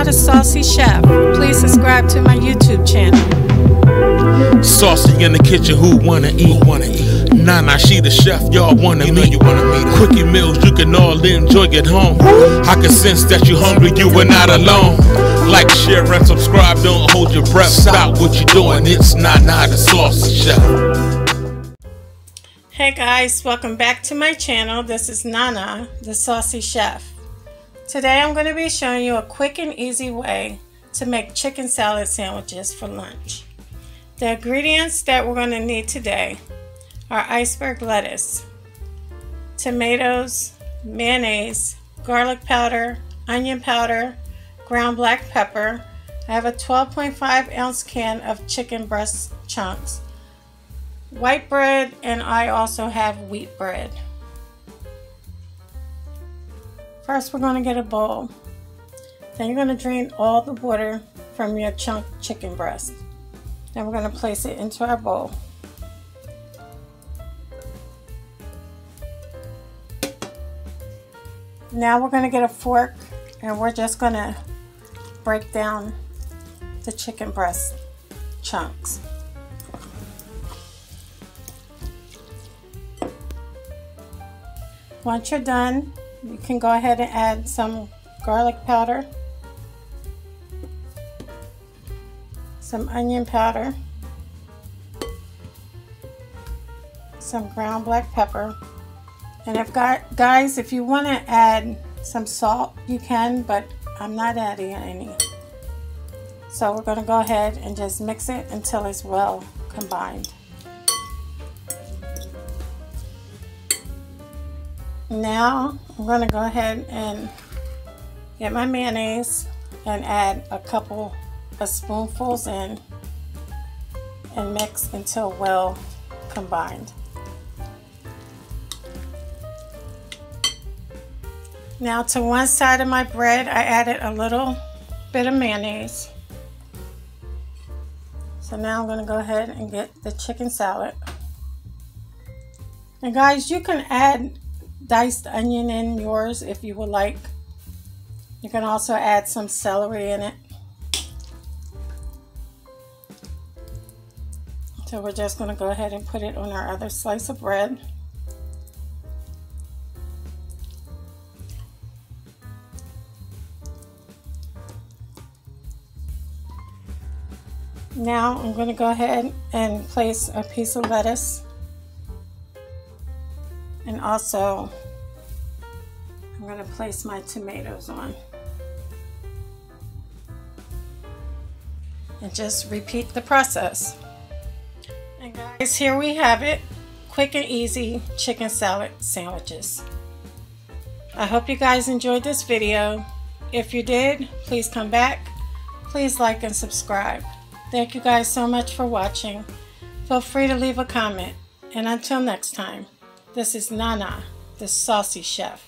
Nana the Saucy Chef. Please subscribe to my YouTube channel. Saucy in the kitchen, who wanna eat? Nana, she the chef, y'all wanna meet. Quickie meals you can all enjoy at home. I can sense that you hungry, you are not alone. Like, share, and subscribe, don't hold your breath. Stop what you're doing, it's Nana the Saucy Chef. Hey guys, welcome back to my channel. This is Nana the Saucy Chef. Today I'm going to be showing you a quick and easy way to make chicken salad sandwiches for lunch. The ingredients that we're going to need today are iceberg lettuce, tomatoes, mayonnaise, garlic powder, onion powder, ground black pepper. I have a 12.5 ounce can of chicken breast chunks, white bread, and I also have wheat bread. First, we're going to get a bowl. Then you're going to drain all the water from your chunk chicken breast. Then we're going to place it into our bowl. Now we're going to get a fork and we're just going to break down the chicken breast chunks. Once you're done, you can go ahead and add some garlic powder, some onion powder, some ground black pepper, and if you want to add some salt, you can, but I'm not adding any. So we're going to go ahead and just mix it until it's well combined. Now I'm going to go ahead and get my mayonnaise and add a couple of spoonfuls in and mix until well combined. Now to one side of my bread I added a little bit of mayonnaise. So now I'm going to go ahead and get the chicken salad. And guys, you can add diced onion in yours if you would like. You can also add some celery in it. So we're just going to go ahead and put it on our other slice of bread. Now I'm going to go ahead and place a piece of lettuce. And also, I'm going to place my tomatoes on. And just repeat the process. And guys, here we have it. Quick and easy chicken salad sandwiches. I hope you guys enjoyed this video. If you did, please come back. Please like and subscribe. Thank you guys so much for watching. Feel free to leave a comment. And until next time. This is Nana, the Saucy Chef.